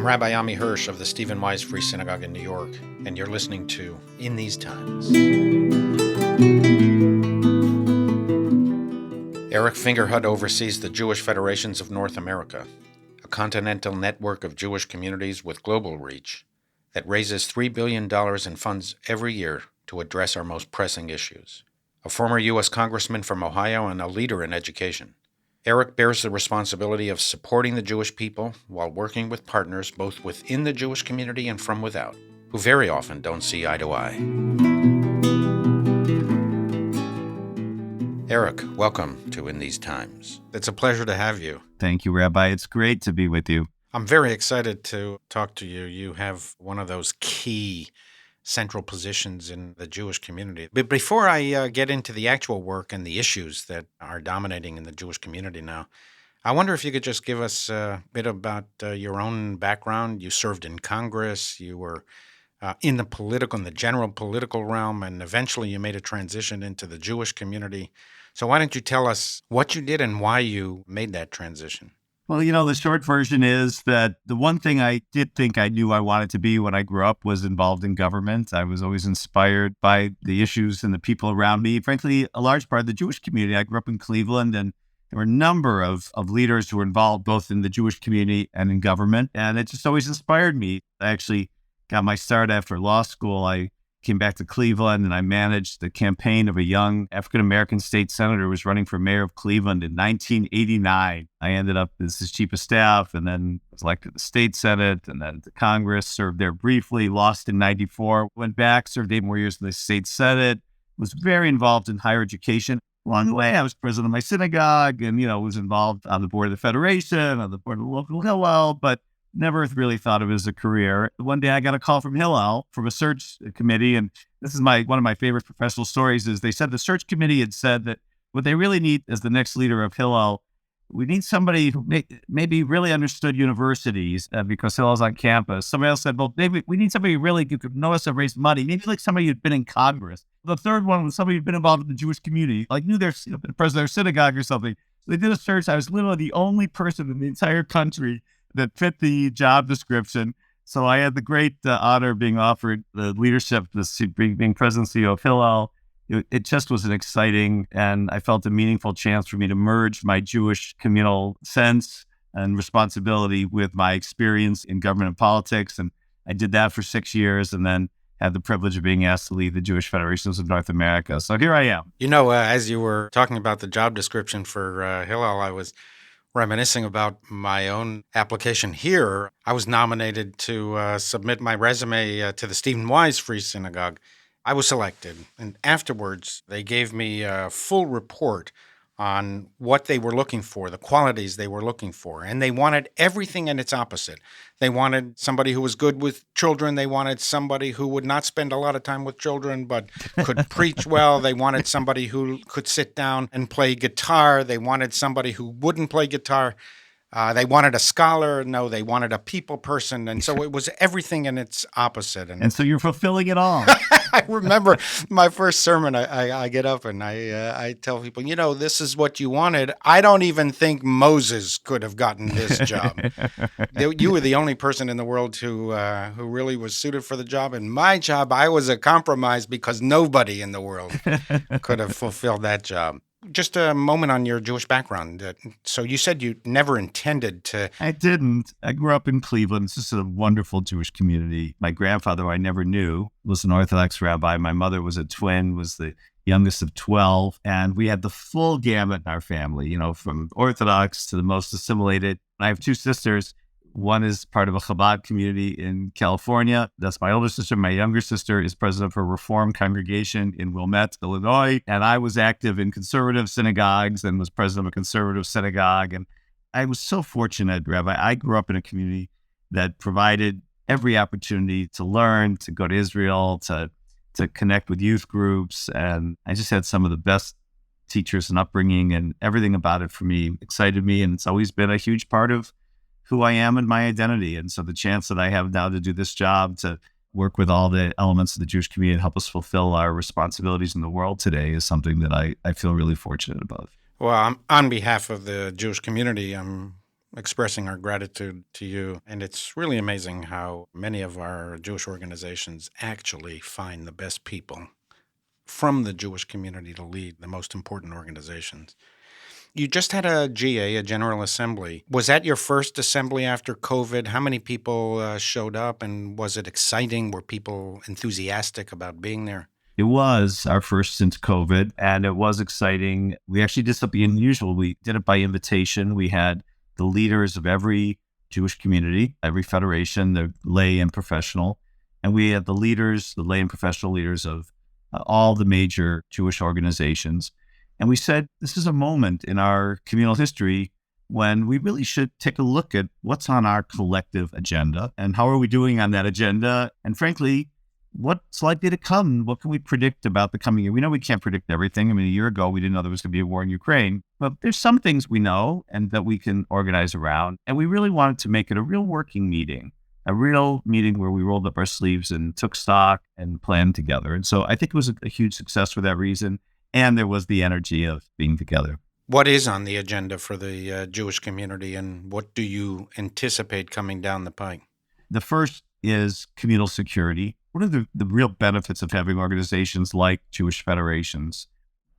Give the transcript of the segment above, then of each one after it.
Rabbi Ammi Hirsch of the Stephen Wise Free Synagogue in New York, and you're listening to In These Times. Eric Fingerhut oversees the Jewish Federations of North America, a continental network of Jewish communities with global reach that raises $3 billion in funds every year to address our most pressing issues. A former U.S. Congressman from Ohio and a leader in education, Eric bears the responsibility of supporting the Jewish people while working with partners both within the Jewish community and from without, who very often don't see eye to eye. Eric, welcome to In These Times. It's a pleasure to have you. Thank you, Rabbi. It's great to be with you. I'm very excited to talk to you. You have one of those key central positions in the Jewish community. But before I get into the actual work and the issues that are dominating in the Jewish community now, I wonder if you could just give us a bit about your own background. You served in Congress, you were in the general political realm, and eventually you made a transition into the Jewish community. So why don't you tell us what you did and why you made that transition? Well, the short version is that the one thing I did think I knew I wanted to be when I grew up was involved in government. I was always inspired by the issues and the people around me. Frankly, a large part of the Jewish community. I grew up in Cleveland, and there were a number of leaders who were involved both in the Jewish community and in government. And it just always inspired me. I actually got my start after law school. I came back to Cleveland and I managed the campaign of a young African-American state senator who was running for mayor of Cleveland in 1989. I ended up as his chief of staff and then was elected to the state senate and then to Congress, served there briefly, lost in 94, went back, served 8 more years in the state senate, was very involved in higher education. Along the way, I was president of my synagogue and, was involved on the board of the Federation, on the board of the local Hillel, but never really thought of it as a career. One day I got a call from Hillel, from a search committee, and this is one of my favorite professional stories, is they said the search committee had said that what they really need as the next leader of Hillel, we need somebody who maybe really understood universities because Hillel's on campus. Somebody else said, well, maybe we need somebody who could know us to raise money, maybe like somebody who'd been in Congress. The third one was somebody who'd been involved in the Jewish community, like knew their president of their synagogue or something. So they did a search. I was literally the only person in the entire country that fit the job description. So I had the great honor of being offered the leadership, being president and CEO of Hillel. It just was an exciting, and I felt a meaningful chance for me to merge my Jewish communal sense and responsibility with my experience in government and politics. And I did that for 6 years and then had the privilege of being asked to lead the Jewish Federations of North America. So here I am. As you were talking about the job description for Hillel, I was reminiscing about my own application here. I was nominated to submit my resume to the Stephen Wise Free Synagogue. I was selected, and afterwards they gave me a full report on what they were looking for, the qualities they were looking for, and they wanted everything and its opposite. They wanted somebody who was good with children. They wanted somebody who would not spend a lot of time with children but could preach well. They wanted somebody who could sit down and play guitar. They wanted somebody who wouldn't play guitar. They wanted a scholar. No, they wanted a people person. And so it was everything and its opposite. And so you're fulfilling it all. I remember my first sermon, I get up and I tell people, this is what you wanted. I don't even think Moses could have gotten this job. You were the only person in the world who really was suited for the job. And my job, I was a compromise because nobody in the world could have fulfilled that job. Just a moment on your Jewish background. So you said you never intended to... I didn't. I grew up in Cleveland. It's just a wonderful Jewish community. My grandfather, who I never knew, was an Orthodox rabbi. My mother was a twin, was the youngest of 12. And we had the full gamut in our family, from Orthodox to the most assimilated. I have 2 sisters. One is part of a Chabad community in California. That's my older sister. My younger sister is president of a Reform congregation in Wilmette, Illinois. And I was active in conservative synagogues and was president of a conservative synagogue. And I was so fortunate, Rabbi. I grew up in a community that provided every opportunity to learn, to go to Israel, to connect with youth groups. And I just had some of the best teachers and upbringing, and everything about it for me excited me. And it's always been a huge part of who I am and my identity. And so the chance that I have now to do this job, to work with all the elements of the Jewish community and help us fulfill our responsibilities in the world today is something that I feel really fortunate about. Well, on behalf of the Jewish community, I'm expressing our gratitude to you. And it's really amazing how many of our Jewish organizations actually find the best people from the Jewish community to lead the most important organizations. You just had a GA, a General Assembly. Was that your first assembly after COVID? How many people showed up, and was it exciting? Were people enthusiastic about being there? It was our first since COVID, and it was exciting. We actually did something unusual. We did it by invitation. We had the leaders of every Jewish community, every federation, the lay and professional, and we had the leaders, the lay and professional leaders of all the major Jewish organizations. And we said, this is a moment in our communal history when we really should take a look at what's on our collective agenda and how are we doing on that agenda. And frankly, what's likely to come? What can we predict about the coming year? We know we can't predict everything. I mean, a year ago, we didn't know there was going to be a war in Ukraine, but there's some things we know and that we can organize around. And we really wanted to make it a real working meeting, a real meeting where we rolled up our sleeves and took stock and planned together. And so I think it was a huge success for that reason. And there was the energy of being together. What is on the agenda for the Jewish community, and what do you anticipate coming down the pike? The first is communal security. What are the real benefits of having organizations like Jewish federations?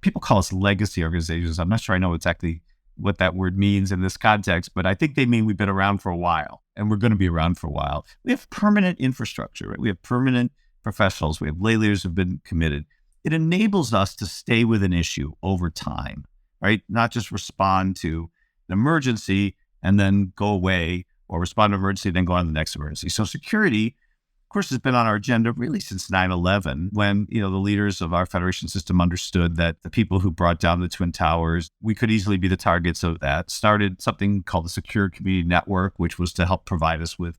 People call us legacy organizations. I'm not sure I know exactly what that word means in this context, but I think they mean we've been around for a while and we're going to be around for a while. We have permanent infrastructure, right? We have permanent professionals. We have lay leaders who've been committed. It enables us to stay with an issue over time, right? Not just respond to an emergency and then go away, or respond to an emergency and then go on to the next emergency. So security, of course, has been on our agenda really since 9/11, when the leaders of our federation system understood that the people who brought down the Twin Towers, we could easily be the targets of that. Started something called the Secure Community Network, which was to help provide us with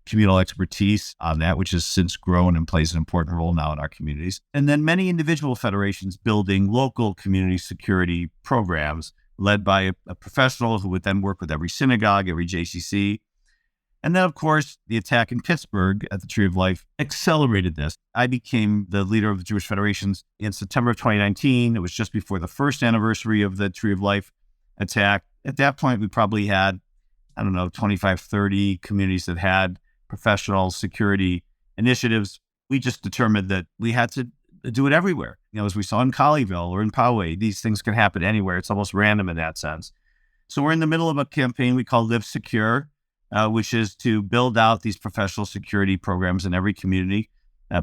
communal expertise on that, which has since grown and plays an important role now in our communities. And then many individual federations building local community security programs led by a professional who would then work with every synagogue, every JCC. And then, of course, the attack in Pittsburgh at the Tree of Life accelerated this. I became the leader of the Jewish Federations in September of 2019. It was just before the first anniversary of the Tree of Life attack. At that point, we probably had, 25, 30 communities that had professional security initiatives. We just determined that we had to do it everywhere. As we saw in Colleyville or in Poway, these things can happen anywhere. It's almost random in that sense. So we're in the middle of a campaign we call Live Secure, which is to build out these professional security programs in every community,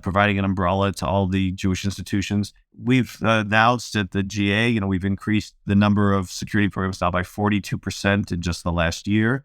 providing an umbrella to all the Jewish institutions. We've announced at the GA, we've increased the number of security programs now by 42% in just the last year.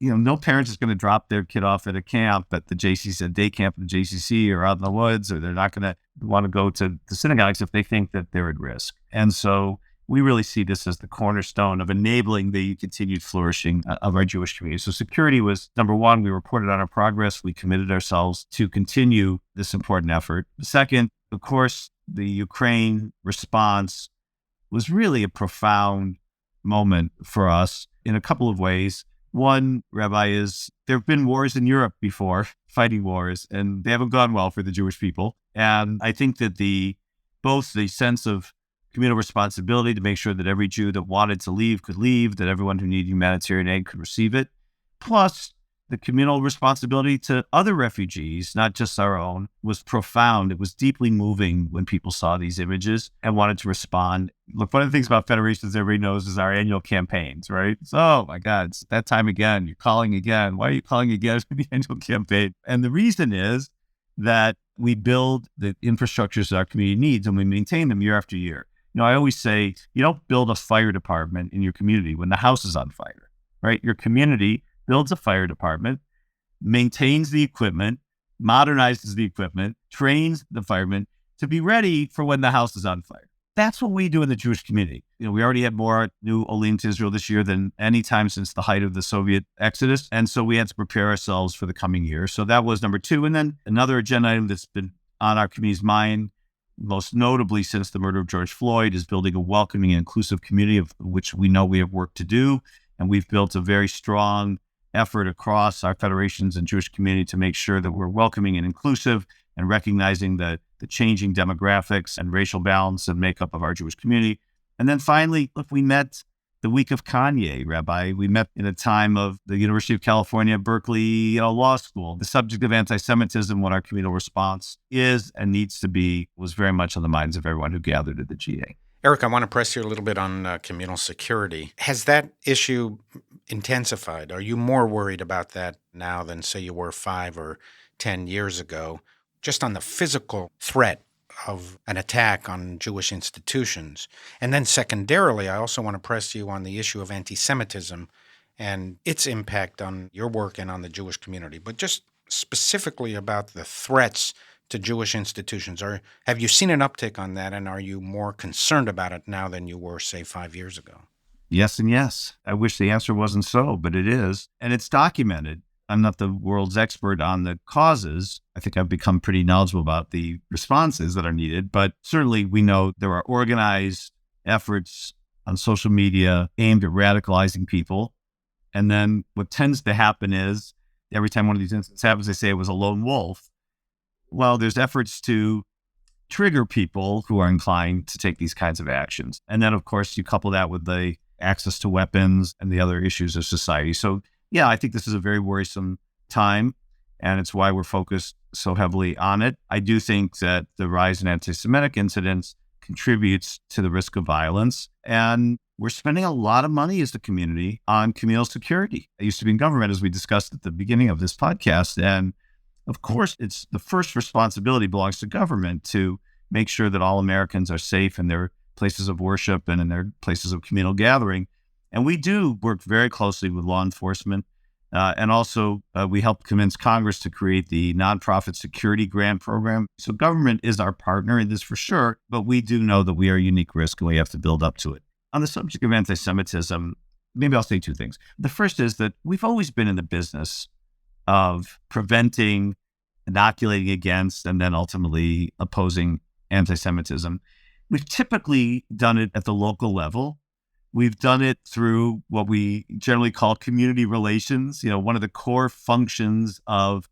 No parent is going to drop their kid off at a camp at the JCC, a day camp at the JCC or out in the woods, or they're not going to want to go to the synagogues if they think that they're at risk. And so we really see this as the cornerstone of enabling the continued flourishing of our Jewish community. So security was number one. We reported on our progress. We committed ourselves to continue this important effort. Second, of course, the Ukraine response was really a profound moment for us in a couple of ways. One, Rabbi, is there have been wars in Europe before, fighting wars, and they haven't gone well for the Jewish people. And I think that both the sense of communal responsibility to make sure that every Jew that wanted to leave could leave, that everyone who needed humanitarian aid could receive it, plus the communal responsibility to other refugees, not just our own, was profound. It was deeply moving when people saw these images and wanted to respond. Look, one of the things about federations everybody knows is our annual campaigns, right? So, oh my God, it's that time again. You're calling again. Why are you calling again for the annual campaign? And the reason is that we build the infrastructures that our community needs and we maintain them year after year. I always say, you don't build a fire department in your community when the house is on fire, right? Your community builds a fire department, maintains the equipment, modernizes the equipment, trains the firemen to be ready for when the house is on fire. That's what we do in the Jewish community. We already had more new Olim to Israel this year than any time since the height of the Soviet exodus. And so we had to prepare ourselves for the coming year. So that was number two. And then another agenda item that's been on our community's mind, most notably since the murder of George Floyd, is building a welcoming and inclusive community, of which we know we have work to do. And we've built a very strong effort across our federations and Jewish community to make sure that we're welcoming and inclusive and recognizing the changing demographics and racial balance and makeup of our Jewish community. And then finally, look, we met the week of Kanye, Rabbi. We met in a time of the University of California, Berkeley Law School. The subject of anti-Semitism, what our communal response is and needs to be, was very much on the minds of everyone who gathered at the GA. Eric, I want to press you a little bit on communal security. Has that issue intensified? Are you more worried about that now than, say, you were 5 or 10 years ago, just on the physical threat of an attack on Jewish institutions? And then secondarily, I also want to press you on the issue of anti-Semitism and its impact on your work and on the Jewish community, but just specifically about the threats to Jewish institutions. Have you seen an uptick on that, and are you more concerned about it now than you were, say, 5 years ago? Yes and yes. I wish the answer wasn't so, but it is. And it's documented. I'm not the world's expert on the causes. I think I've become pretty knowledgeable about the responses that are needed, but certainly we know there are organized efforts on social media aimed at radicalizing people. And then what tends to happen is every time one of these incidents happens, they say it was a lone wolf. Well, there's efforts to trigger people who are inclined to take these kinds of actions. And then, of course, you couple that with the access to weapons and the other issues of society. So, yeah, I think this is a very worrisome time, and it's why we're focused so heavily on it. I do think that the rise in anti-Semitic incidents contributes to the risk of violence, and we're spending a lot of money as the community on communal security. I used to be in government, as we discussed at the beginning of this podcast, and of course, it's the first responsibility belongs to government to make sure that all Americans are safe in their places of worship and in their places of communal gathering. And we do work very closely with law enforcement. And also, we helped convince Congress to create the Nonprofit Security Grant Program. So government is our partner in this for sure, but we do know that we are a unique risk and we have to build up to it. On the subject of anti-Semitism, maybe I'll say two things. The first is that we've always been in the business of preventing, inoculating against, and then ultimately opposing anti-Semitism. We've typically done it at the local level. We've done it through what we generally call community relations. One of the core functions of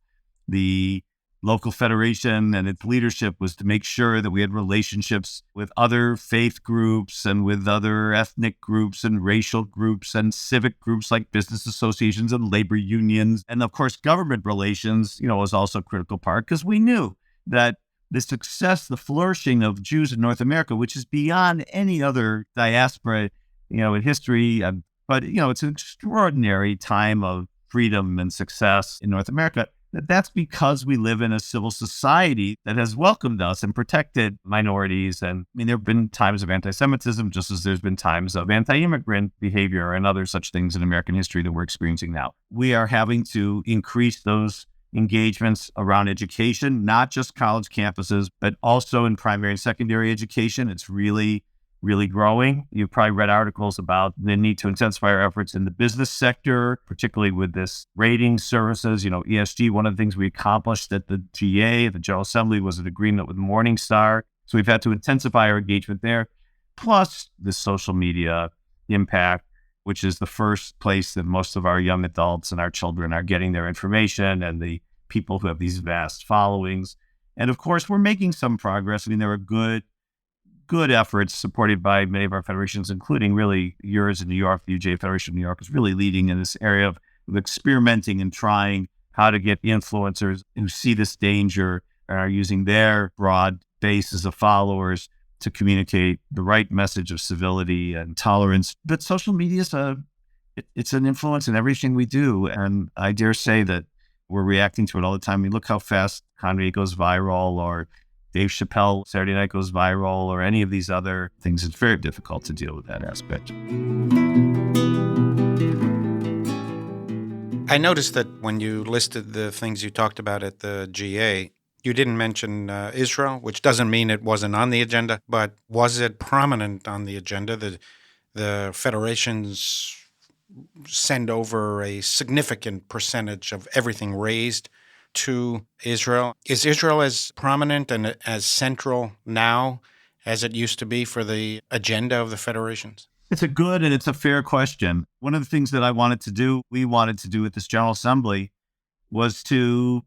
the local federation and its leadership was to make sure that we had relationships with other faith groups and with other ethnic groups and racial groups and civic groups like business associations and labor unions. And of course, government relations, was also a critical part because we knew that the success, the flourishing of Jews in North America, which is beyond any other diaspora, in history, but, it's an extraordinary time of freedom and success in North America. That's because we live in a civil society that has welcomed us and protected minorities. And there have been times of anti-Semitism, just as there's been times of anti-immigrant behavior and other such things in American history that we're experiencing now. We are having to increase those engagements around education, not just college campuses, but also in primary and secondary education. It's really growing. You've probably read articles about the need to intensify our efforts in the business sector, particularly with this rating services, ESG. One of the things we accomplished at the GA, the General Assembly, was an agreement with Morningstar. So we've had to intensify our engagement there. Plus the social media impact, which is the first place that most of our young adults and our children are getting their information, and the people who have these vast followings. And of course, we're making some progress. There are good efforts supported by many of our federations, including really yours in New York. The UJ Federation of New York is really leading in this area of experimenting and trying how to get influencers who see this danger and are using their broad bases of followers to communicate the right message of civility and tolerance. But social media is it's an influence in everything we do. And I dare say that we're reacting to it all the time. Look how fast Kanye goes viral, or Dave Chappelle Saturday Night goes viral, or any of these other things. It's very difficult to deal with that aspect. I noticed that when you listed the things you talked about at the GA, you didn't mention Israel, which doesn't mean it wasn't on the agenda, but was it prominent on the agenda? The federations send over a significant percentage of everything raised to Israel. Is Israel as prominent and as central now as it used to be for the agenda of the federations? It's a good and it's a fair question. One of the things that we wanted to do at this General Assembly, was to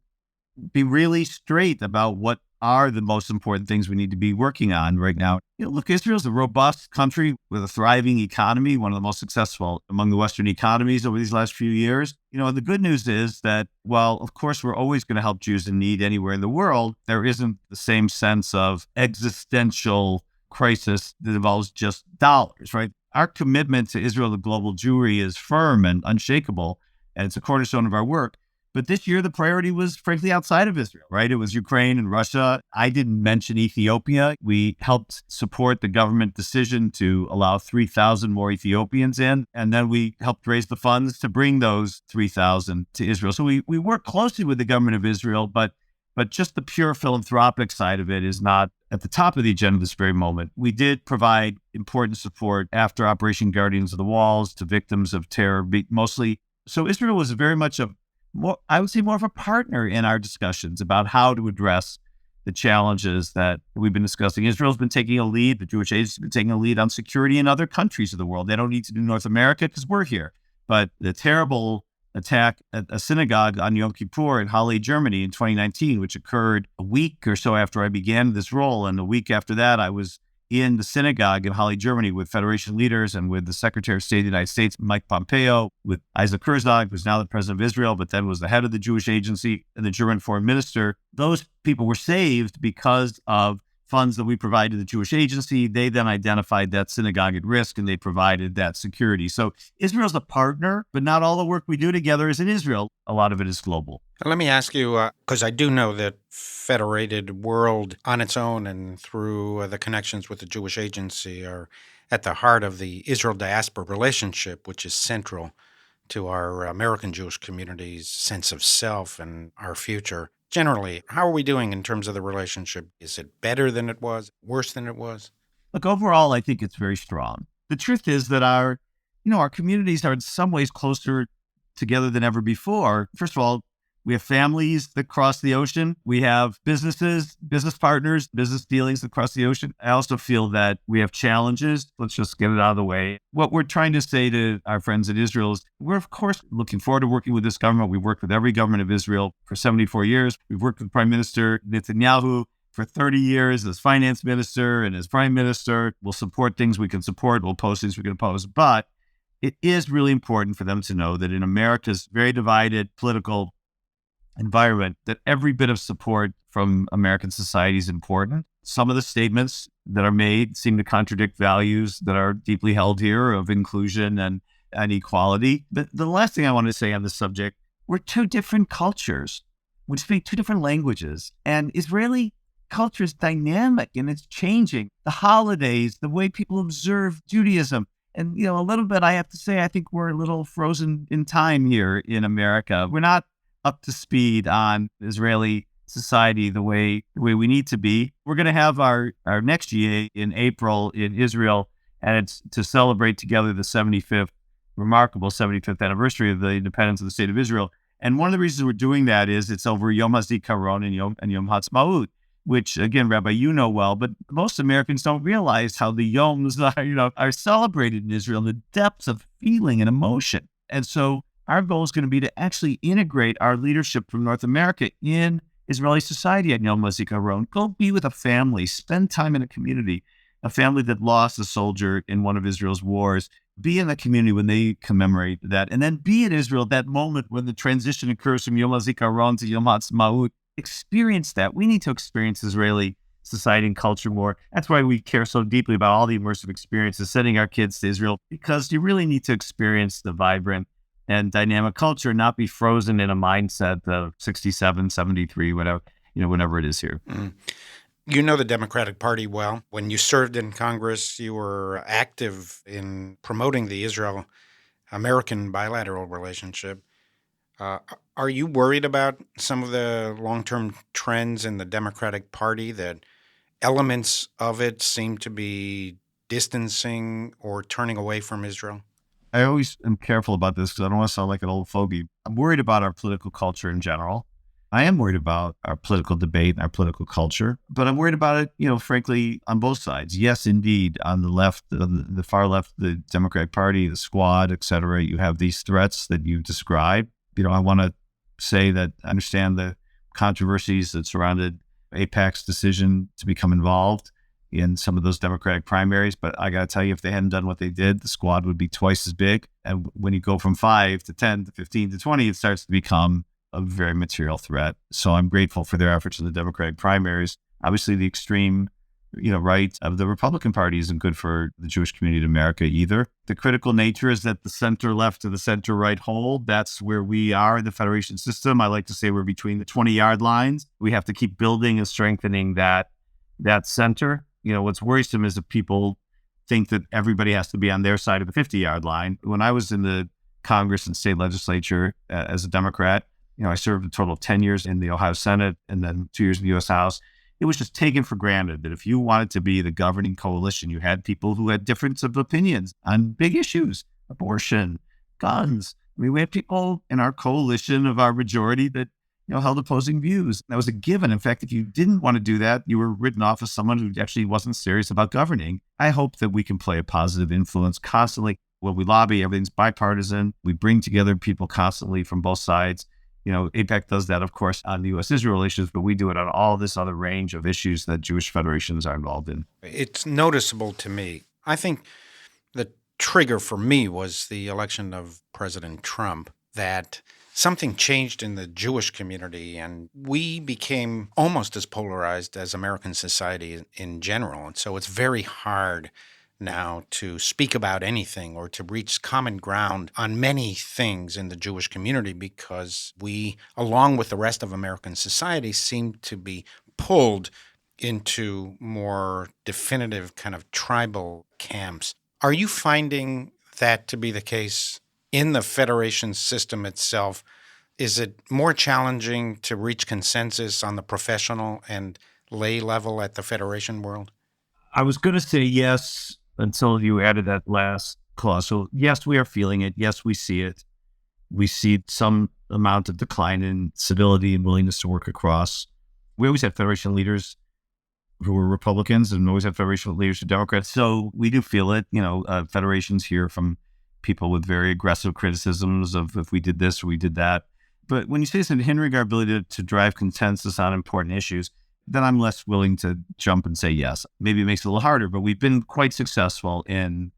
be really straight about what are the most important things we need to be working on right now. Look, Israel's a robust country with a thriving economy, one of the most successful among the Western economies over these last few years. And the good news is that while, of course, we're always going to help Jews in need anywhere in the world, there isn't the same sense of existential crisis that involves just dollars, right? Our commitment to Israel, the global Jewry, is firm and unshakable, and it's a cornerstone of our work. But this year, the priority was frankly outside of Israel, right? It was Ukraine and Russia. I didn't mention Ethiopia. We helped support the government decision to allow 3,000 more Ethiopians in. And then we helped raise the funds to bring those 3,000 to Israel. So we work closely with the government of Israel, but just the pure philanthropic side of it is not at the top of the agenda this very moment. We did provide important support after Operation Guardians of the Walls to victims of terror, mostly. So Israel was very much more of a partner in our discussions about how to address the challenges that we've been discussing. Israel's been taking a lead. The Jewish Agency has been taking a lead on security in other countries of the world. They don't need to do North America because we're here. But the terrible attack at a synagogue on Yom Kippur in Halle, Germany in 2019, which occurred a week or so after I began this role. And a week after that, I was in the synagogue in Halle, Germany with Federation leaders and with the Secretary of State of the United States, Mike Pompeo, with Isaac Herzog, who's now the president of Israel, but then was the head of the Jewish Agency, and the German foreign minister. Those people were saved because of funds that we provided to the Jewish Agency. They then identified that synagogue at risk, and they provided that security. So Israel's a partner, but not all the work we do together is in Israel. A lot of it is global. Let me ask you, because I do know that Federated World on its own and through the connections with the Jewish Agency are at the heart of the Israel-diaspora relationship, which is central to our American Jewish community's sense of self and our future. Generally, how are we doing in terms of the relationship? Is it better than it was, worse than it was? Look, overall, I think it's very strong. The truth is that our communities are in some ways closer together than ever before. First of all, we have families that cross the ocean. We have businesses, business partners, business dealings that cross the ocean. I also feel that we have challenges. Let's just get it out of the way. What we're trying to say to our friends in Israel is we're, of course, looking forward to working with this government. We've worked with every government of Israel for 74 years. We've worked with Prime Minister Netanyahu for 30 years as finance minister and as prime minister. We'll support things we can support. We'll oppose things we can oppose. But it is really important for them to know that in America's very divided political environment, that every bit of support from American society is important. Some of the statements that are made seem to contradict values that are deeply held here of inclusion and equality. But the last thing I want to say on this subject, we're two different cultures. We speak two different languages, and Israeli culture is dynamic and it's changing. The holidays, the way people observe Judaism, and a little bit, I have to say, I think we're a little frozen in time here in America. We're not up to speed on Israeli society the way we need to be. We're going to have our next GA in April in Israel, and it's to celebrate together the remarkable 75th anniversary of the independence of the State of Israel. And one of the reasons we're doing that is it's over Yom HaZikaron and Yom HaTzmaut, which, again, Rabbi, you know well, but most Americans don't realize how the Yoms are celebrated in Israel, the depths of feeling and emotion. And so our goal is going to be to actually integrate our leadership from North America in Israeli society at Yom HaZikaron. Go be with a family, spend time in a community, a family that lost a soldier in one of Israel's wars. Be in the community when they commemorate that, and then be in Israel at that moment when the transition occurs from Yom HaZikaron to Yom HaTzmaut. Experience that. We need to experience Israeli society and culture more. That's why we care so deeply about all the immersive experiences, sending our kids to Israel, because you really need to experience the vibrant and dynamic culture, not be frozen in a mindset of 67, 73, whatever it is here. Mm. You know the Democratic Party well. When you served in Congress, you were active in promoting the Israel-American bilateral relationship. Are you worried about some of the long-term trends in the Democratic Party, that elements of it seem to be distancing or turning away from Israel? I always am careful about this because I don't want to sound like an old fogey. I'm worried about our political culture in general. I am worried about our political debate and our political culture, but I'm worried about it, frankly, on both sides. Yes, indeed, on the left, the far left, the Democratic Party, the Squad, et cetera, you have these threats that you described. I want to say that I understand the controversies that surrounded AIPAC's decision to become involved in some of those Democratic primaries. But I got to tell you, if they hadn't done what they did, the squad would be twice as big. And when you go from 5 to 10 to 15 to 20, it starts to become a very material threat. So I'm grateful for their efforts in the Democratic primaries. Obviously, the extreme right of the Republican Party isn't good for the Jewish community in America either. The critical nature is that the center left to the center right hold. That's where we are in the federation system. I like to say we're between the 20-yard lines. We have to keep building and strengthening that center. What's worrisome is that people think that everybody has to be on their side of the 50-yard line. When I was in the Congress and state legislature as a Democrat, I served a total of 10 years in the Ohio Senate and then 2 years in the U.S. House. It was just taken for granted that if you wanted to be the governing coalition, you had people who had difference of opinions on big issues, abortion, guns. We had people in our coalition of our majority that held opposing views. That was a given. In fact, if you didn't want to do that, you were written off as someone who actually wasn't serious about governing. I hope that we can play a positive influence constantly. When we lobby, everything's bipartisan. We bring together people constantly from both sides. AIPAC does that, of course, on the U.S.-Israel relations, but we do it on all this other range of issues that Jewish federations are involved in. It's noticeable to me. I think the trigger for me was the election of President Trump, that something changed in the Jewish community, and we became almost as polarized as American society in general. And so it's very hard now to speak about anything or to reach common ground on many things in the Jewish community, because we, along with the rest of American society, seem to be pulled into more definitive kind of tribal camps. Are you finding that to be the case in the federation system itself? Is it more challenging to reach consensus on the professional and lay level at the federation world? I was going to say yes until you added that last clause. So yes, we are feeling it. Yes, we see it. We see some amount of decline in civility and willingness to work across. We always had federation leaders who were Republicans and always had federation leaders who were Democrats. So we do feel it. Federations hear from people with very aggressive criticisms of if we did this or we did that. But when you say it's hindering our ability to drive consensus on important issues, then I'm less willing to jump and say yes. Maybe it makes it a little harder, but we've been quite successful in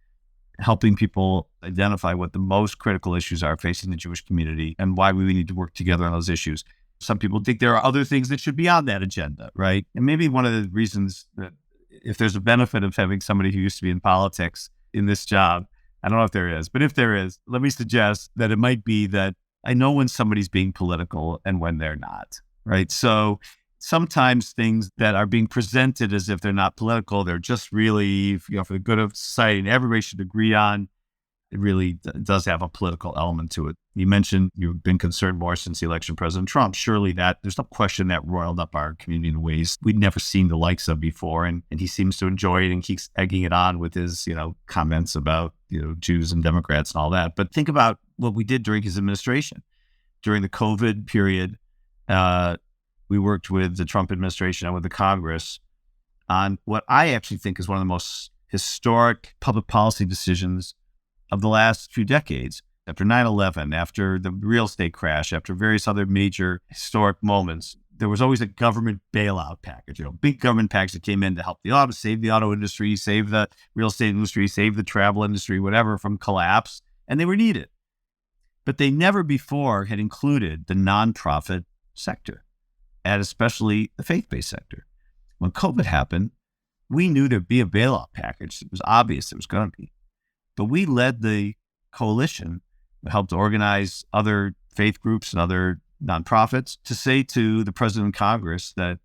helping people identify what the most critical issues are facing the Jewish community and why we need to work together on those issues. Some people think there are other things that should be on that agenda, right? And maybe one of the reasons that if there's a benefit of having somebody who used to be in politics in this job, I don't know if there is, but if there is, let me suggest that it might be that I know when somebody's being political and when they're not, right? So sometimes things that are being presented as if they're not political, they're just really, for the good of society and everybody should agree on, it really does have a political element to it. You mentioned you've been concerned more since the election of President Trump. Surely there's no question that roiled up our community in ways we'd never seen the likes of before. And he seems to enjoy it and keeps egging it on with his, comments about, Jews and Democrats and all that. But think about what we did during his administration. During the COVID period, we worked with the Trump administration and with the Congress on what I actually think is one of the most historic public policy decisions of the last few decades. After 9/11, after the real estate crash, after various other major historic moments, there was always a government bailout package, big government package that came in to help save the auto industry, save the real estate industry, save the travel industry, whatever, from collapse. And they were needed. But they never before had included the nonprofit sector, and especially the faith-based sector. When COVID happened, we knew there'd be a bailout package. It was obvious there was going to be. But we led the coalition, helped organize other faith groups and other nonprofits to say to the president and Congress that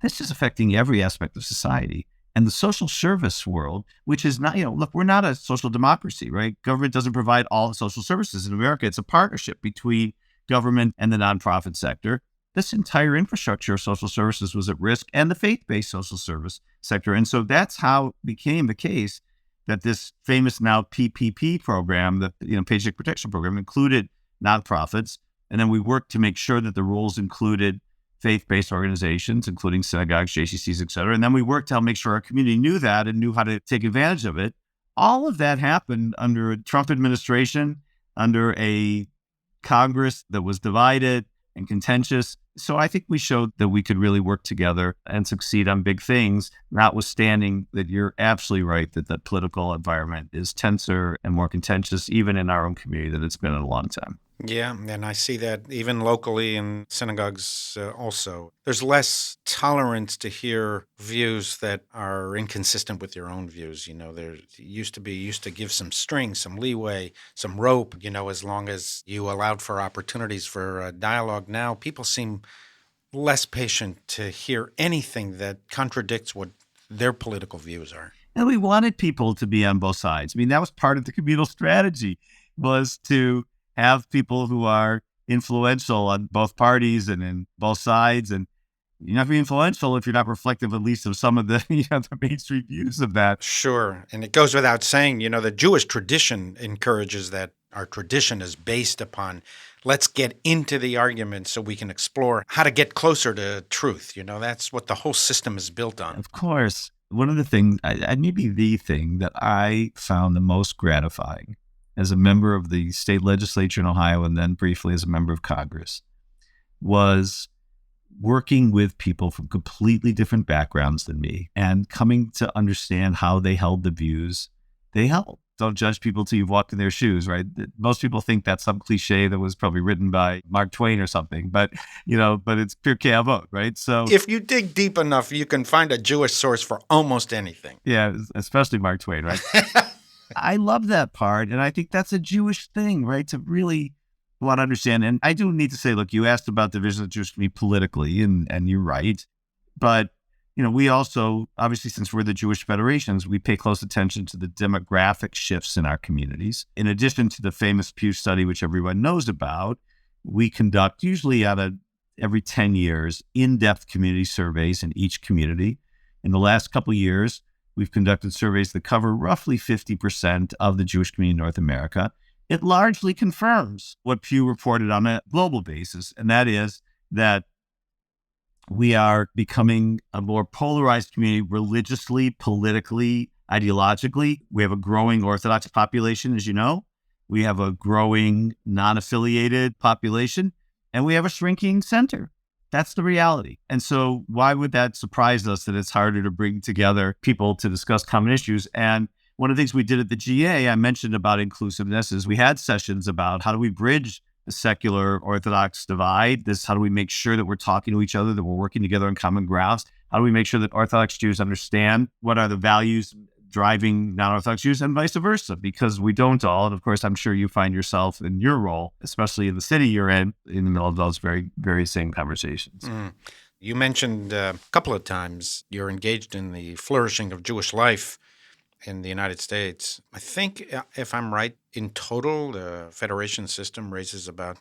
this is affecting every aspect of society. And the social service world, which is not, look, we're not a social democracy, right? Government doesn't provide all the social services in America. It's a partnership between government and the nonprofit sector. This entire infrastructure of social services was at risk, and the faith-based social service sector. And so that's how it became the case that this famous now PPP program, the Paycheck Protection Program, included nonprofits. And then we worked to make sure that the rules included faith-based organizations, including synagogues, JCCs, et cetera. And then we worked to make sure our community knew that and knew how to take advantage of it. All of that happened under a Trump administration, under a Congress that was divided, and contentious. So I think we showed that we could really work together and succeed on big things, notwithstanding that you're absolutely right that the political environment is tenser and more contentious, even in our own community, than it's been in a long time. Yeah, and I see that even locally in synagogues also. There's less tolerance to hear views that are inconsistent with your own views. There used to give some string, some leeway, some rope, as long as you allowed for opportunities for dialogue. Now people seem less patient to hear anything that contradicts what their political views are. And we wanted people to be on both sides. I mean, that was part of the communal strategy, was to have people who are influential on both parties and in both sides. And you're not very influential if you're not reflective, at least, of some of the, the mainstream views of that. Sure. And it goes without saying, the Jewish tradition encourages that. Our tradition is based upon, let's get into the argument so we can explore how to get closer to truth. That's what the whole system is built on. Of course. One of the things, maybe the thing that I found the most gratifying as a member of the state legislature in Ohio, and then briefly as a member of Congress, was working with people from completely different backgrounds than me and coming to understand how they held the views they held. Don't judge people till you've walked in their shoes, right? Most people think that's some cliche that was probably written by Mark Twain or something, but it's Pirkei Avot, right? So if you dig deep enough, you can find a Jewish source for almost anything. Yeah, especially Mark Twain, right? I love that part, and I think that's a Jewish thing, right? To really want to understand. And I do need to say, look, you asked about the vision of the Jewish community politically, and you're right. But we also, obviously, since we're the Jewish federations, we pay close attention to the demographic shifts in our communities. In addition to the famous Pew study, which everyone knows about, we conduct usually every 10 years, in-depth community surveys in each community. In the last couple of years, we've conducted surveys that cover roughly 50% of the Jewish community in North America. It largely confirms what Pew reported on a global basis, and that is that we are becoming a more polarized community religiously, politically, ideologically. We have a growing Orthodox population, as you know. We have a growing non-affiliated population, and we have a shrinking center. That's the reality. And so why would that surprise us that it's harder to bring together people to discuss common issues? And one of the things we did at the GA, I mentioned about inclusiveness, is we had sessions about how do we bridge the secular Orthodox divide. How do we make sure that we're talking to each other, that we're working together on common grounds? How do we make sure that Orthodox Jews understand what are the values driving non-Orthodox Jews, and vice versa? Because we don't all. And of course, I'm sure you find yourself in your role, especially in the city you're in the middle of those very, very same conversations. You mentioned a couple of times you're engaged in the flourishing of Jewish life in the United States. I think, if I'm right, in total, the federation system raises about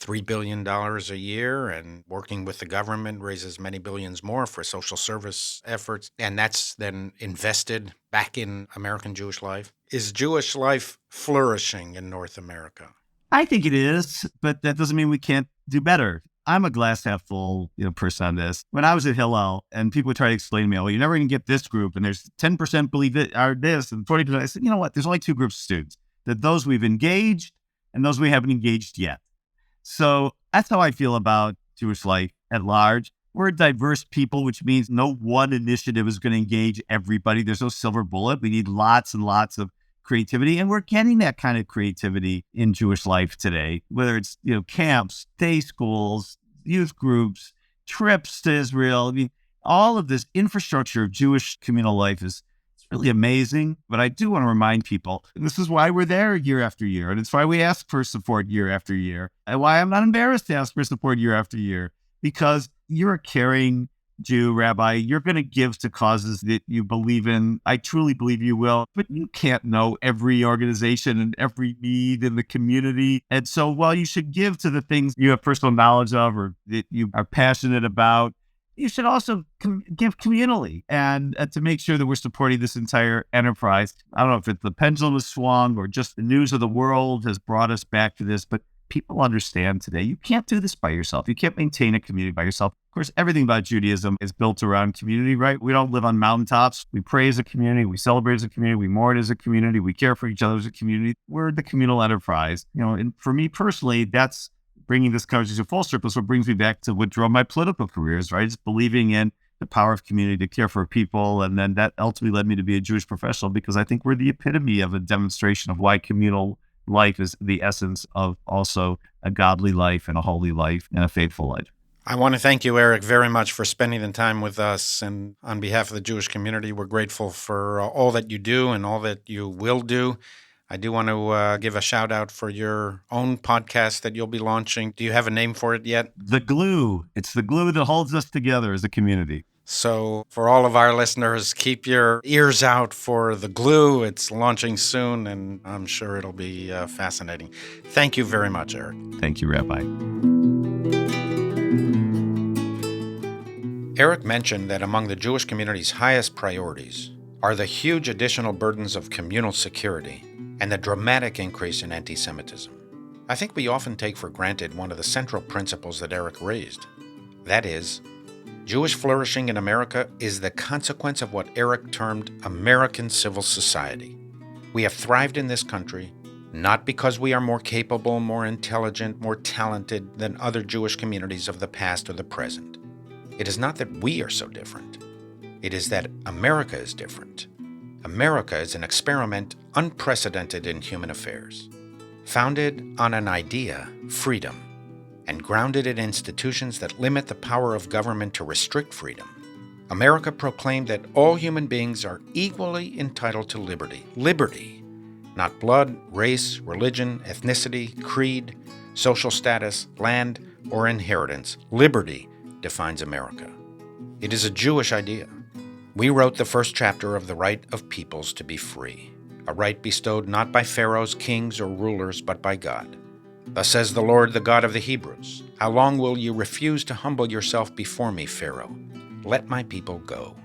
$3 billion a year, and working with the government raises many billions more for social service efforts. And that's then invested back in American Jewish life. Is Jewish life flourishing in North America? I think it is, but that doesn't mean we can't do better. I'm a glass half full person on this. When I was at Hillel and people would try to explain to me, well, you're never going to get this group, and there's 10% believe it are this and 40%. I said, you know what? There's only two groups of students, that those we've engaged and those we haven't engaged yet. So that's how I feel about Jewish life at large. We're a diverse people, which means no one initiative is going to engage everybody. There's no silver bullet. We need lots and lots of creativity, and we're getting that kind of creativity in Jewish life today, whether it's camps, day schools, youth groups, trips to Israel. I mean, all of this infrastructure of Jewish communal life is really amazing. But I do want to remind people, this is why we're there year after year, and it's why we ask for support year after year, and why I'm not embarrassed to ask for support year after year, because you're a caring Jew, Rabbi, you're going to give to causes that you believe in. I truly believe you will, but you can't know every organization and every need in the community. And so while you should give to the things you have personal knowledge of or that you are passionate about, you should also give communally and to make sure that we're supporting this entire enterprise. I don't know if it's the pendulum has swung or just the news of the world has brought us back to this, but people understand today you can't do this by yourself. You can't maintain a community by yourself. Of course, everything about Judaism is built around community, right? We don't live on mountaintops. We pray as a community. We celebrate as a community. We mourn as a community. We care for each other as a community. We're the communal enterprise. And for me personally, that's bringing this conversation full circle, so it brings me back to what drove my political careers, right? It's believing in the power of community to care for people. And then that ultimately led me to be a Jewish professional, because I think we're the epitome of a demonstration of why communal life is the essence of also a godly life and a holy life and a faithful life. I want to thank you, Eric, very much for spending the time with us. And on behalf of the Jewish community, we're grateful for all that you do and all that you will do. I do want to give a shout out for your own podcast that you'll be launching. Do you have a name for it yet? The glue. It's the glue that holds us together as a community. So for all of our listeners, keep your ears out for The Glue. It's launching soon, and I'm sure it'll be fascinating. Thank you very much, Eric. Thank you, Rabbi. Eric mentioned that among the Jewish community's highest priorities are the huge additional burdens of communal security and the dramatic increase in anti-Semitism. I think we often take for granted one of the central principles that Eric raised. That is, Jewish flourishing in America is the consequence of what Eric termed American civil society. We have thrived in this country not because we are more capable, more intelligent, more talented than other Jewish communities of the past or the present. It is not that we are so different. It is that America is different. America is an experiment unprecedented in human affairs, founded on an idea, freedom, and grounded in institutions that limit the power of government to restrict freedom. America proclaimed that all human beings are equally entitled to liberty. Liberty, not blood, race, religion, ethnicity, creed, social status, land, or inheritance. Liberty defines America. It is a Jewish idea. We wrote the first chapter of the right of peoples to be free, a right bestowed not by pharaohs, kings, or rulers, but by God. Thus says the Lord, the God of the Hebrews, how long will you refuse to humble yourself before me, Pharaoh? Let my people go.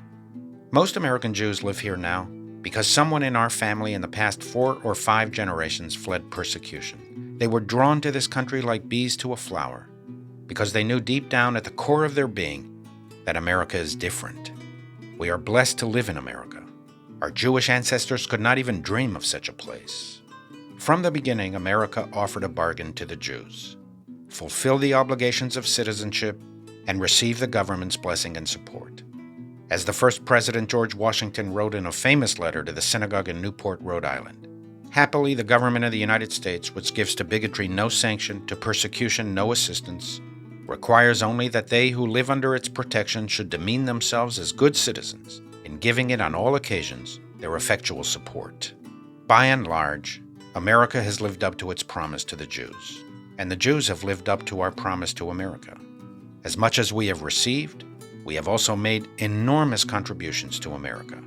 Most American Jews live here now because someone in our family in the past 4 or 5 generations fled persecution. They were drawn to this country like bees to a flower because they knew deep down at the core of their being that America is different. We are blessed to live in America. Our Jewish ancestors could not even dream of such a place. From the beginning, America offered a bargain to the Jews: fulfill the obligations of citizenship and receive the government's blessing and support. As the first president, George Washington, wrote in a famous letter to the synagogue in Newport, Rhode Island, happily the government of the United States, which gives to bigotry no sanction, to persecution no assistance, requires only that they who live under its protection should demean themselves as good citizens, in giving it on all occasions their effectual support. By and large, America has lived up to its promise to the Jews, and the Jews have lived up to our promise to America. As much as we have received, we have also made enormous contributions to America.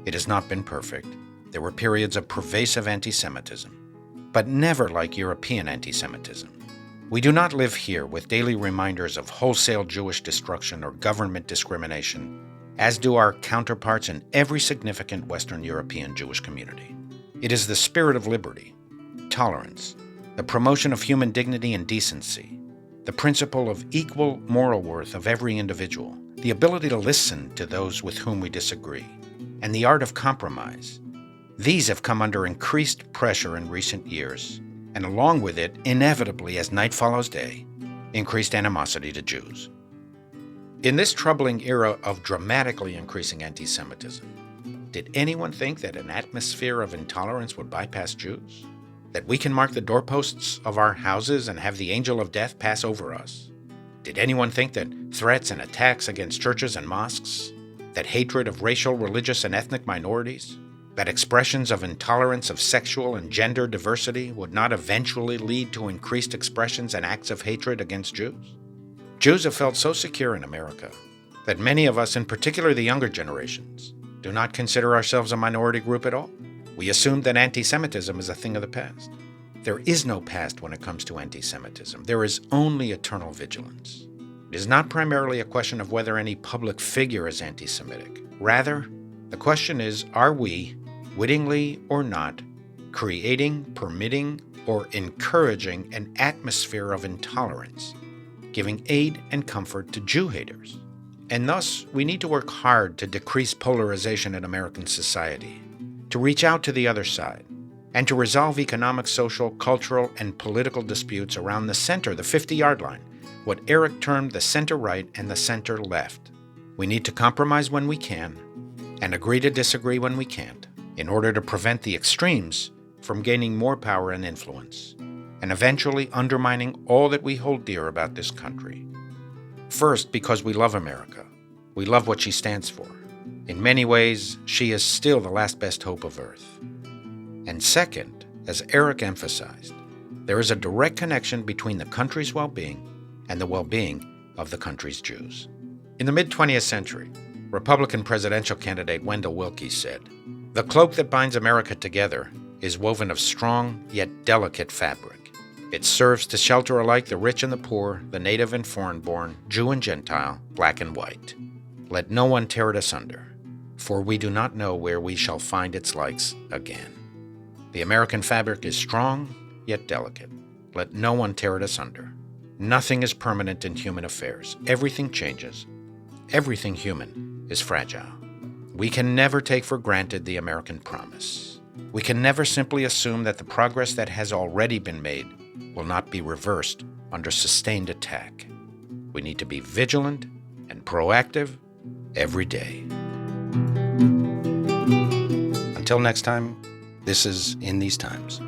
It has not been perfect. There were periods of pervasive anti-Semitism, but never like European anti-Semitism. We do not live here with daily reminders of wholesale Jewish destruction or government discrimination, as do our counterparts in every significant Western European Jewish community. It is the spirit of liberty, tolerance, the promotion of human dignity and decency, the principle of equal moral worth of every individual, the ability to listen to those with whom we disagree, and the art of compromise. These have come under increased pressure in recent years, and along with it, inevitably as night follows day, increased animosity to Jews. In this troubling era of dramatically increasing anti-Semitism, did anyone think that an atmosphere of intolerance would bypass Jews? That we can mark the doorposts of our houses and have the angel of death pass over us? Did anyone think that threats and attacks against churches and mosques, that hatred of racial, religious, and ethnic minorities, that expressions of intolerance of sexual and gender diversity would not eventually lead to increased expressions and acts of hatred against Jews? Jews have felt so secure in America that many of us, in particular the younger generations, do not consider ourselves a minority group at all. We assume that anti-Semitism is a thing of the past. There is no past when it comes to anti-Semitism. There is only eternal vigilance. It is not primarily a question of whether any public figure is anti-Semitic. Rather, the question is, are we, wittingly or not, creating, permitting, or encouraging an atmosphere of intolerance, giving aid and comfort to Jew haters? And thus, we need to work hard to decrease polarization in American society, to reach out to the other side, and to resolve economic, social, cultural, and political disputes around the center, the 50-yard line, what Eric termed the center-right and the center-left. We need to compromise when we can and agree to disagree when we can't in order to prevent the extremes from gaining more power and influence and eventually undermining all that we hold dear about this country. First, because we love America. We love what she stands for. In many ways, she is still the last best hope of Earth. And second, as Eric emphasized, there is a direct connection between the country's well-being and the well-being of the country's Jews. In the mid-20th century, Republican presidential candidate Wendell Willkie said, "The cloak that binds America together is woven of strong yet delicate fabric. It serves to shelter alike the rich and the poor, the native and foreign-born, Jew and Gentile, black and white. Let no one tear it asunder, for we do not know where we shall find its likes again. The American fabric is strong yet delicate. Let no one tear it asunder. Nothing is permanent in human affairs. Everything changes. Everything human is fragile. We can never take for granted the American promise. We can never simply assume that the progress that has already been made will not be reversed under sustained attack. We need to be vigilant and proactive every day." Until next time, this is In These Times.